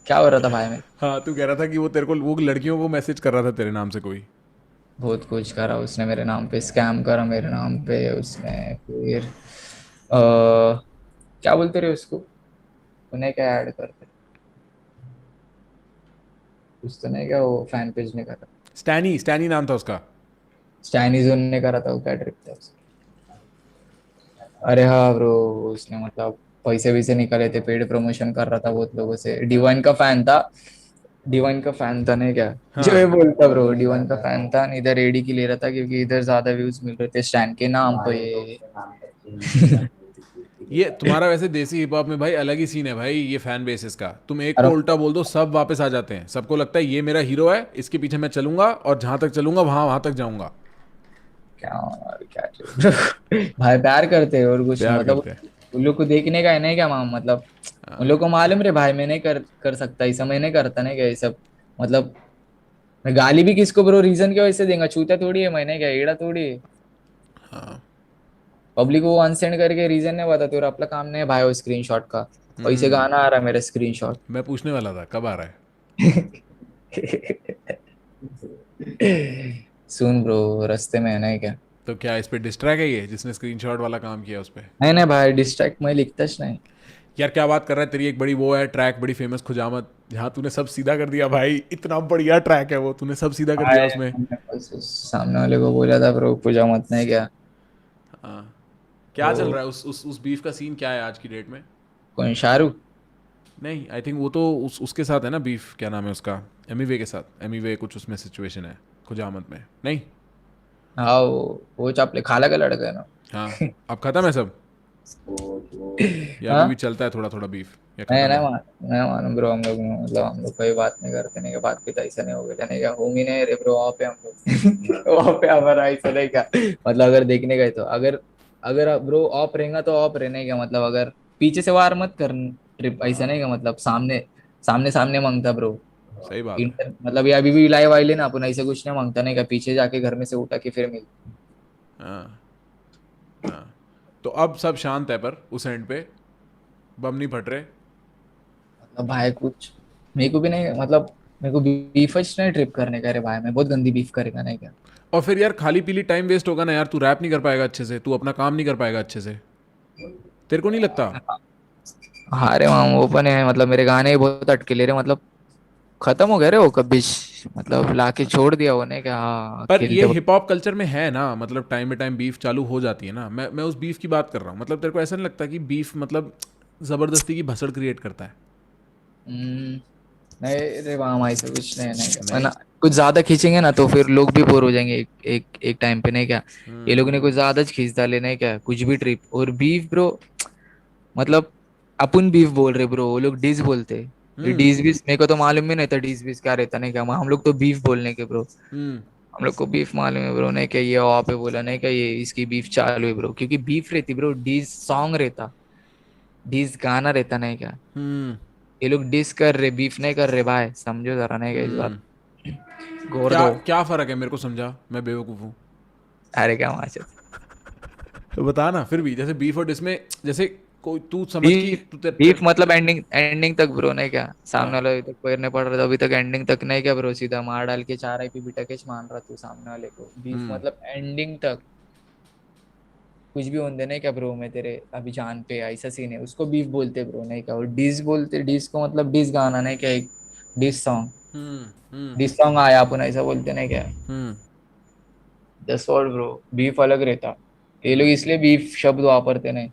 क्या हो रहा था भाई में? हाँ, तू कह रहा था कि वो तेरे को वो लड़कियों को मैसेज कर रहा था तेरे नाम से कोई। बहुत कुछ करा उसने मेरे नाम पे, स्कैम करा मेरे नाम पे उसने। फिर क्या बोलते रहे उसको, उन्हें क्या ऐड करते, कुछ तो नहीं क्या, वो फैन पेज ने करा। स्टैनी, स्टैनी नाम था उसका। चाइनीज ने करा था, वो क्या ट्रिप था उसका। अरे हाँ ब्रो, उसने मतलब पैसे वैसे निकाले थे, पेड प्रमोशन कर रहा था बहुत लोगों से, डिवाइन का फैन था। डिवाइन का फैन था नहीं क्या, जो ये हाँ, बोलता ब्रो, डिवाइन का फैन था, इधर एडी की ले रहा था क्योंकि इधर ज्यादा व्यूज मिल रहे थे स्टैन के नाम पे। ये तुम्हारा वैसे देसी हिप हॉप में भाई अलग ही सीन है भाई, ये फैन बेसिस का। तुम एक को और उल्टा बोल दो, सब वापस आ जाते हैं, सबको लगता है ये मेरा हीरो है, इसके पीछे मैं चलूंगा और जहां तक चलूंगा वहां वहां तक जाऊंगा। क्या, और क्या भाई प्यार करते हैं और कुछ नहीं प्यार मतलब। करते हैं। उन लोग को देखने का है नहीं क्या माम, मतलब उन लोग को मालूम रे भाई, मैं नहीं कर सकता ऐसा, मैं नहीं करता नहीं क्या ये सब। मतलब मैं गाली भी किसको ब्रो रीजन की वजह से देंगे, छूता थोड़ी है, मैंने क्या एड़ा थोड़ी है। हाँ। पब्लिक को अनसेंड करके रीजन नहीं बता, तेरा अपना काम नहीं है भाई वो स्क्रीनशॉट का। पैसे गाना आ रहा है मेरा स्क्रीनशॉट। मैं पूछने वाला था कब आ रहा है। सुन ब्रो, रास्ते में है ना क्या? तो क्या इस पे डिस्ट्रैक है ये जिसने स्क्रीनशॉट वाला काम किया उस पे। नहीं नहीं भाई, डिस्ट्रैक्ट मैं लिखताच नहीं। यार क्या बात कर रहा है, तेरी एक बड़ी वो है ट्रैक, बड़ी फेमस खुजामत, जहाँ तूने सब सीधा कर दिया भाई, इतना बढ़िया ट्रैक है वो, तूने सब सीधा कर दिया भाई उसमें। मैंने बस उस सामने वाले को बोला था ब्रो, पूजा मत नहीं क्या। हाँ। क्या चल वो रहा है उस बीफ का सीन क्या है आज की डेट में। कौन, शाहरुख? नहीं, आई थिंक वो तो उसके साथ है ना बीफ, क्या नाम है उसका, एमीवे के साथ, एमीवे कुछ उसमें सिचुएशन है खुजामत में, नहीं। हाँ वो चापले खाला का लड़का है ना। हाँ। अब खत्म है सब, या अभी भी हाँ। चलता है थोड़ा थोड़ा बीफ, या नहीं खत्म नहीं है। मान, नहीं मालूम ब्रो, हम लोग मतलब हम लोग कोई बात नहीं करते नहीं क्या, बात भी तो ऐसा नहीं हो गया नहीं क्या, होमी नहीं रे ब्रो वहाँ पे हम लोग। वहाँ पे हमारा ऐसा नहीं क्या, मतलब अगर देखने गए तो, अगर अगर ब्रो ऑफ रहेगा तो ऑफ रहने का मतलब, अगर पीछे से वार मत कर, ट्रिप ऐसा नहीं का मतलब, सामने सामने सामने मांगता ब्रो। सही बात है। इंटर मतलब ये अभी भी लाइव आई लेना अपन, ऐसे कुछ नहीं मांगता नहीं का, पीछे जाके घर में से उठा के फिर मिल। हाँ। हाँ। तो अब सब शांत है पर उस एंड पे बम नहीं फट रहे। मतलब भाई कुछ मेरे को भी नहीं मतलब, मेरे को बीफ नहीं ट्रिप करने का रे भाई, मैं बहुत गंदी बीफ करेगा नहीं क्या। और फिर यार खाली पीली टाइम वेस्ट होगा ना यार, तू रैप नहीं कर पाएगा अच्छे से, तू अपना काम नहीं कर पाएगा अच्छे से, तेरे को नहीं लगता। हाँ रे माम, वो पण है मतलब, मेरे गाने ही बहुत अटके ले रहे मतलब, खत्म हो गए रे वो कभी, मतलब लाके छोड़ दिया वो ने क्या, हाँ पर ये खेलते वक्त। हिप हॉप कल्चर में है ना, मतलब टाइम पे टाइम बीफ चालू हो जाती है ना, मैं उस बीफ की बात कर रहा हूँ, मतलब तेरे को ऐसा नहीं लगता कि बीफ मतलब ज़बरदस्ती की भसड़ क्रिएट करता है। हम्म, नहीं रे माम, ऐसा कुछ नहीं नहीं नहीं। वरना कुछ ज्यादा खींचेंगे ना तो फिर लोग भी बोर हो जाएंगे एक टाइम पे नहीं क्या। ये लोग ने कुछ ज्यादा खींच डाले नहीं क्या, कुछ भी ट्रिप और बीफ ब्रो, मतलब अपन बीफ बोल रहे ब्रो, वो लोग डिस बोलते। ये हम्म। डिस बीस मेरे को तो मालूम भी नहीं था, डिस बीस क्या रहता नहीं क्या, हम लोग तो बीफ बोलने के ब्रो। हम्म। हम लोग को बीफ मालूम है ब्रो, नहीं क्या ये वहां पे बोला नहीं क्या, ये इसकी बीफ चालू है ब्रो, क्योंकि बीफ रहती ब्रो, डिस सॉन्ग रहता, डिस गाना रहता नहीं क्या। हम्म। ये लोग डिस कर रहे, बीफ नहीं कर रहे भाई, समझो जरा नहीं क्या इस बात। घोर क्या दो। क्या फ़र्क है, मेरे को समझा, मैं बेवकूफ़ हूँ। अरे क्या वहां से, तो बता ना फिर भी, जैसे बीफ और डिसमें, जैसे कोई तू समझ कि बीफ तू तेरे बीफ तेरे मतलब एंडिंग एंडिंग तक ब्रो नहीं क्या, सामने हाँ। वाला अभी तक पैरने पड़ रहा था, अभी तक एंडिंग तक नहीं क्या ब्रो, सीधा मार डाल के चार आई पे बिटा के मान रहा तू सामने वाले को, बीफ हम्म। मतलब एंडिंग तक कुछ भी होने नहीं क्या ब्रो, मैं तेरे अभी जान पे ऐसा सीन है, उसको बीफ बोलते ब्रो नहीं क्या, और डिस बोलते, डिस को मतलब डिस गाना नहीं क्या, एक डिस सॉन्ग, हम्म। हम्म। डिस सॉन्ग आया अपन ऐसा बोलते नहीं क्या। हम्म। दस वर्ड ब्रो, बीफ अलग रहता, ये लोग इसलिए बीफ शब्द वापरते नहीं।